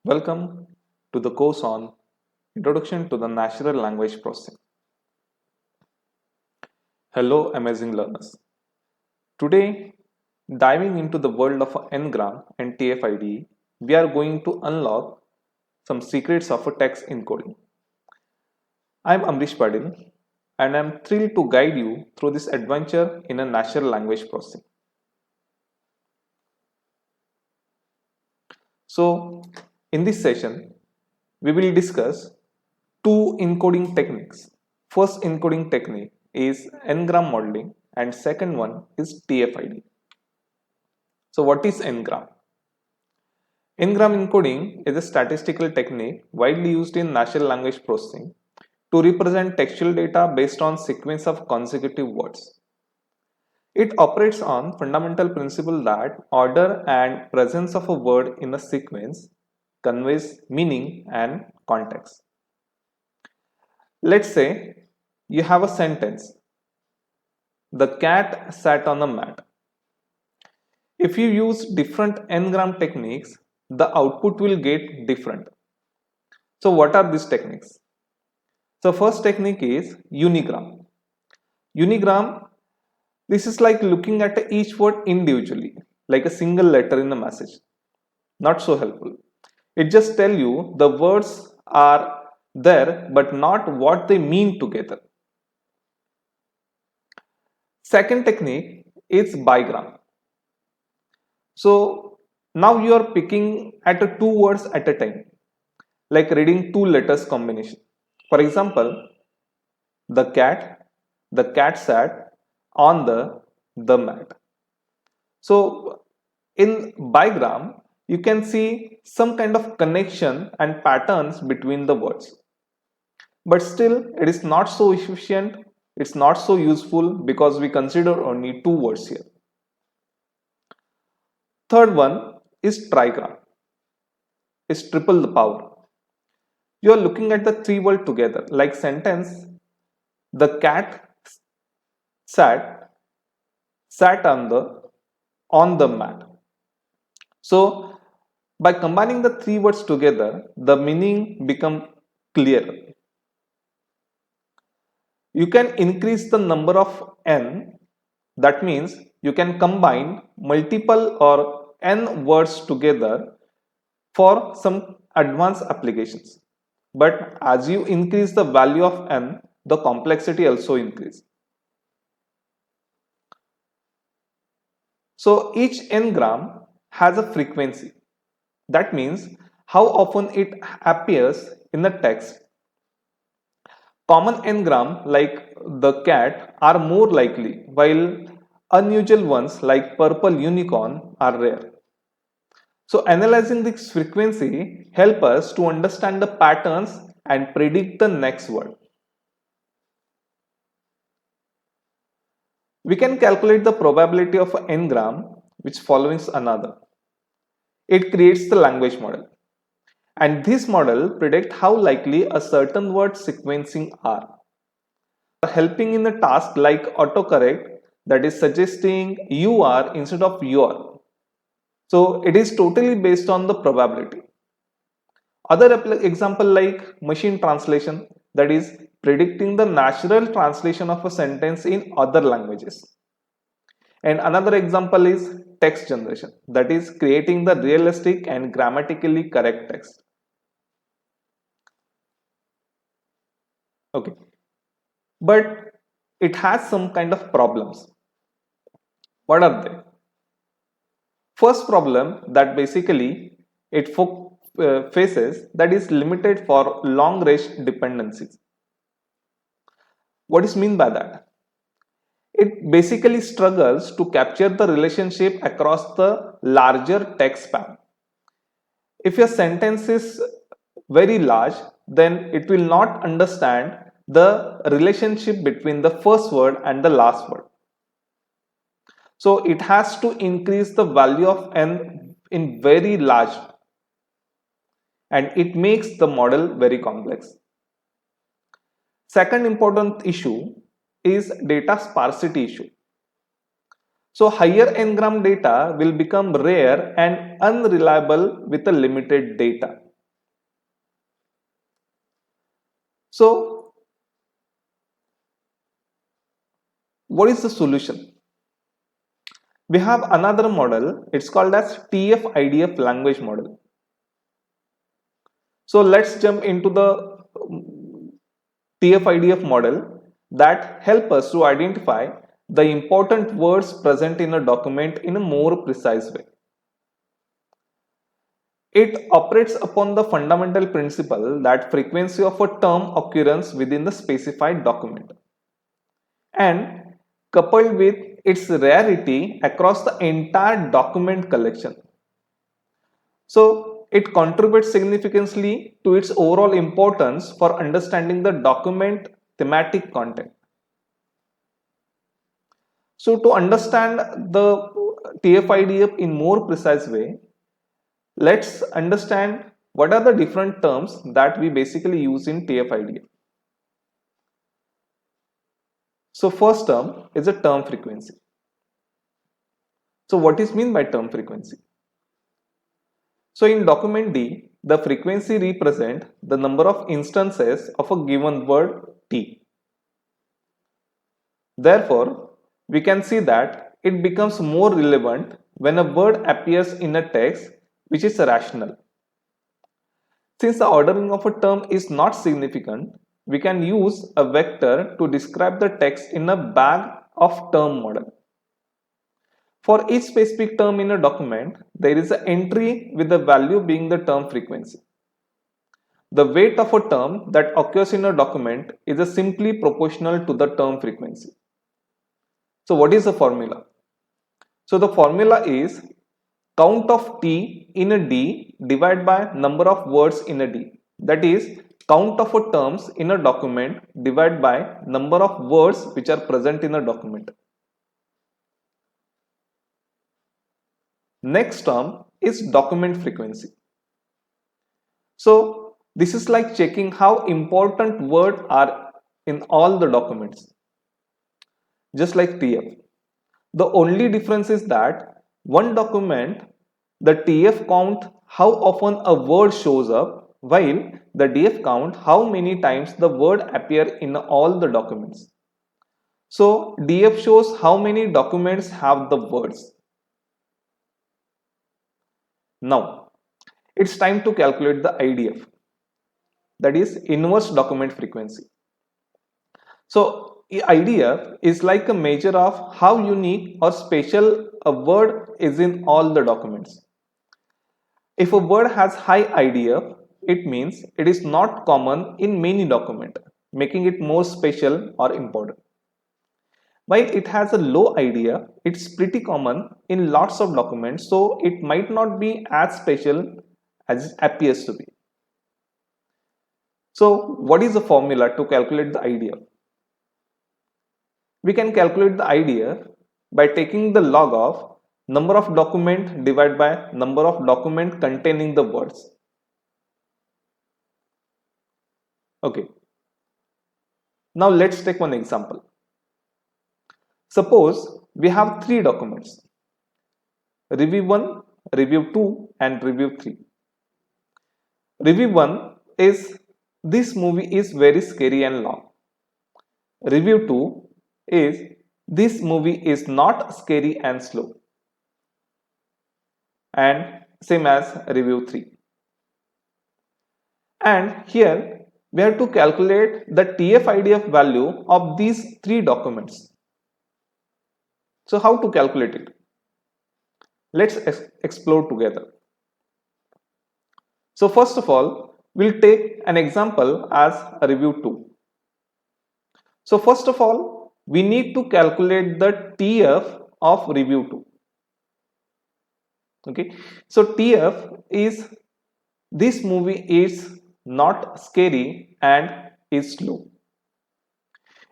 Welcome to the course on Introduction to the Natural Language Processing. Hello, amazing learners. Today, diving into the world of Ngram and TFIDF, we are going to unlock some secrets of text encoding. I am Amrish Padil and I am thrilled to guide you through this adventure in a natural language processing. So, in this session, we will discuss two encoding techniques. First encoding technique is Ngram modeling and second one is TFID. So what is Ngram? Ngram encoding is a statistical technique widely used in natural language processing to represent textual data based on sequence of consecutive words. It operates on fundamental principle that order and presence of a word in a sequence conveys meaning and context. Let's say you have a sentence. The cat sat on a mat. If you use different Ngram techniques, the output will get different. So what are these techniques? So first technique is unigram. Unigram, this is like looking at each word individually, like a single letter in the message. Not so helpful. It just tells you the words are there but not what they mean together. Second technique is bigram. So now you are picking at two words at a time, like reading two letters combination. For example, the cat sat on the mat. So in bigram, you can see some kind of connection and patterns between the words. But still, it is not so efficient, it's not so useful because we consider only two words here. Third one is trigram. It's triple the power. You are looking at the three words together, like sentence, the cat sat on the mat. So by combining the three words together, the meaning become clearer. You can increase the number of n. That means you can combine multiple or n words together for some advanced applications. But as you increase the value of n, the complexity also increases. So each ngram has a frequency. That means how often it appears in the text. Common ngram like the cat are more likely, while unusual ones like purple unicorn are rare. So analyzing this frequency help us to understand the patterns and predict the next word. We can calculate the probability of an ngram which follows another. It creates the language model. And this model predicts how likely a certain word sequencing are. Helping in a task like autocorrect, that is suggesting you are instead of you are. So it is totally based on the probability. Other example like machine translation, that is predicting the natural translation of a sentence in other languages. And another example is text generation, that is creating the realistic and grammatically correct text. Okay, but it has some kind of problems. What are they? First problem that basically it faces, that is limited for long range dependencies. What is mean by that? It basically struggles to capture the relationship across the larger text span. If your sentence is very large, then it will not understand the relationship between the first word and the last word. So it has to increase the value of n in very large, and it makes the model very complex. Second important issue is data sparsity issue. So higher ngram data will become rare and unreliable with a limited data. So what is the solution? We have another model, it's called as TF-IDF language model. So let's jump into the TF-IDF model that help us to identify the important words present in a document in a more precise way. It operates upon the fundamental principle that frequency of a term occurrence within the specified document, and coupled with its rarity across the entire document collection. So it contributes significantly to its overall importance for understanding the document thematic content. So to understand the TF-IDF in more precise way, let's understand what are the different terms that we basically use in TF-IDF. So first term is a term frequency. So what is meant by term frequency? So in document D, the frequency represents the number of instances of a given word T. Therefore, we can see that it becomes more relevant when a word appears in a text which is rational. Since the ordering of a term is not significant, we can use a vector to describe the text in a bag of term model. For each specific term in a document, there is an entry with the value being the term frequency. The weight of a term that occurs in a document is simply proportional to the term frequency. So what is the formula? So the formula is count of T in a D divided by number of words in a D. That is count of a terms in a document divided by number of words which are present in a document. Next term is document frequency. So this is like checking how important words are in all the documents. Just like TF. The only difference is that one document, the TF count how often a word shows up, while the DF count how many times the word appear in all the documents. So DF shows how many documents have the words. Now it's time to calculate the IDF, that is inverse document frequency. So IDF is like a measure of how unique or special a word is in all the documents. If a word has high IDF, it means it is not common in many documents, making it more special or important. While it has a low IDF, it's pretty common in lots of documents, so it might not be as special as it appears to be. So what is the formula to calculate the IDF? We can calculate the IDF by taking the log of number of document divided by number of document containing the words. Okay. Now let's take one example. Suppose we have three documents, review 1, review 2 and review 3. Review 1 is this movie is very scary and long. Review 2 is this movie is not scary and slow. And same as review 3. And here we have to calculate the TF-IDF value of these three documents. So how to calculate it? Let's explore together. So first of all, we'll take an example as a review 2. So first of all, we need to calculate the TF of review 2. Okay, so TF is this movie is not scary and is slow.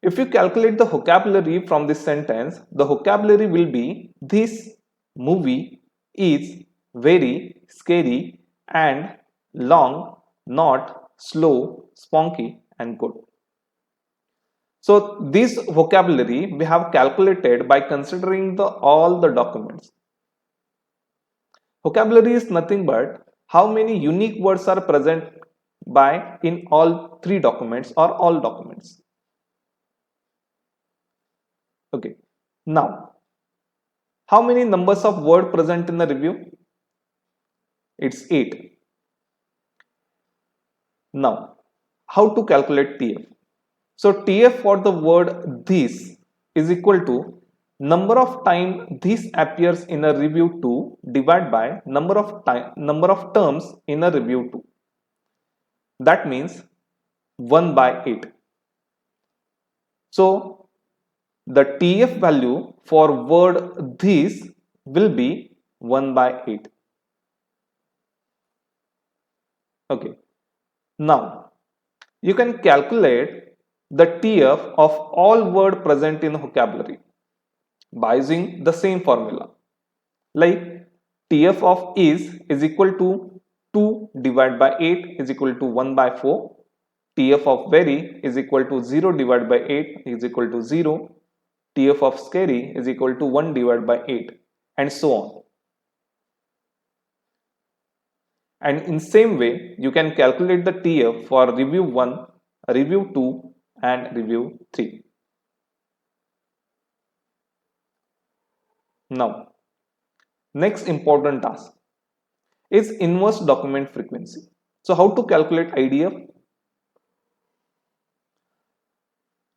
If you calculate the vocabulary from this sentence, the vocabulary will be this movie is very scary and long, not slow, spunky and good. So this vocabulary we have calculated by considering all the documents. Vocabulary is nothing but how many unique words are present by in all three documents or all documents. Okay. Now, how many numbers of word present in the review? It's 8. Now, how to calculate TF? So TF for the word this is equal to number of time this appears in a review 2 divided by number of terms in a review 2. That means 1 by 8. So the TF value for word this will be 1 by 8. Okay. Now you can calculate the TF of all word present in vocabulary by using the same formula. Like TF of is equal to 2 divided by 8 is equal to 1 by 4. TF of very is equal to 0 divided by 8 is equal to 0. TF of scary is equal to 1 divided by 8 and so on. And in same way, you can calculate the TF for review 1, review 2 and review 3. Now, next important task is inverse document frequency. So how to calculate IDF?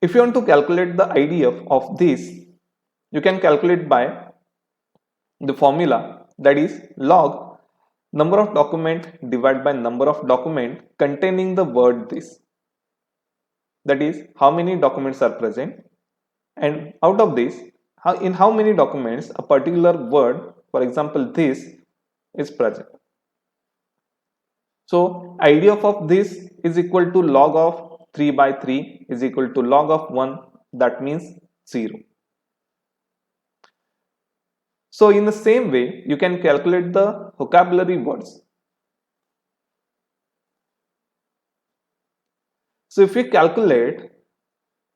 If you want to calculate the IDF of this, you can calculate by the formula, that is log number of document divided by number of document containing the word this. That is how many documents are present, and out of this, in how many documents a particular word, for example this, is present. So IDF of this is equal to log of 3 by 3 is equal to log of 1, that means 0. So in the same way, you can calculate the vocabulary words. So if we calculate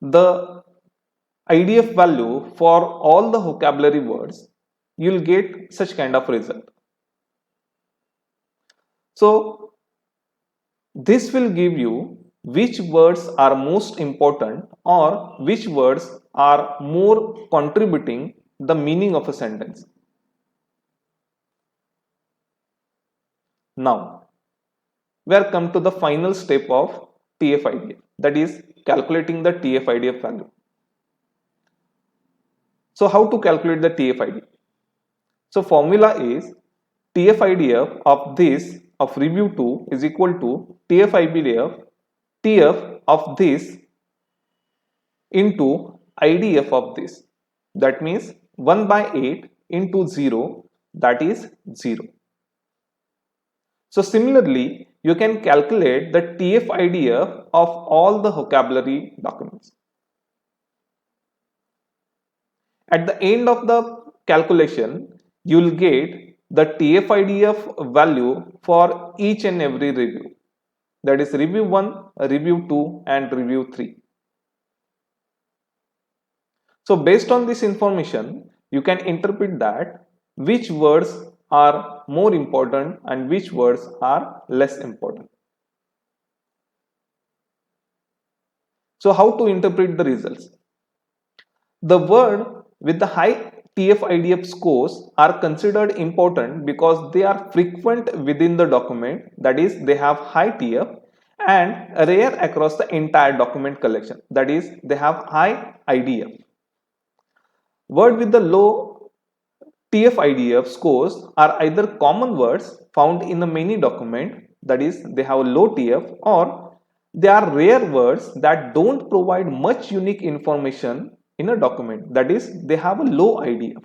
the IDF value for all the vocabulary words, you will get such kind of result. So this will give you which words are most important or which words are more contributing the meaning of a sentence. Now, we are come to the final step of TF-IDF, that is calculating the TF-IDF value. So how to calculate the TF-IDF? So formula is TF-IDF of this of review 2 is equal to TF of this into IDF of this. That means 1 by 8 into 0, that is 0. So similarly, you can calculate the TF-IDF of all the vocabulary documents. At the end of the calculation, you will get the TF-IDF value for each and every review. That is review 1, review 2 and review 3. So based on this information, you can interpret that which words are more important and which words are less important. So how to interpret the results? The word with the high TF-IDF scores are considered important because they are frequent within the document, that is they have high TF, and rare across the entire document collection, that is they have high IDF. Word with the low TF-IDF scores are either common words found in the many document, that is they have low TF, or they are rare words that don't provide much unique information in a document, that is they have a low IDF.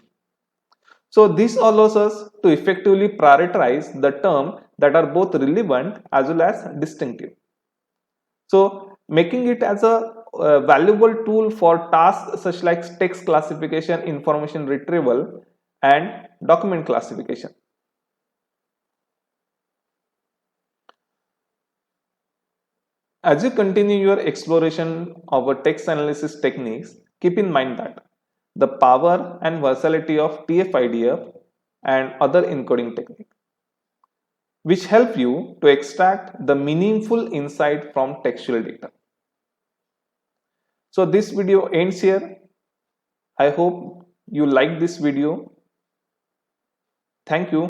So this allows us to effectively prioritize the terms that are both relevant as well as distinctive. So making it as a valuable tool for tasks such like text classification, information retrieval and document classification. As you continue your exploration of a text analysis techniques, keep in mind that the power and versatility of TF-IDF and other encoding techniques. which help you to extract the meaningful insight from textual data. So this video ends here. I hope you like this video. Thank you.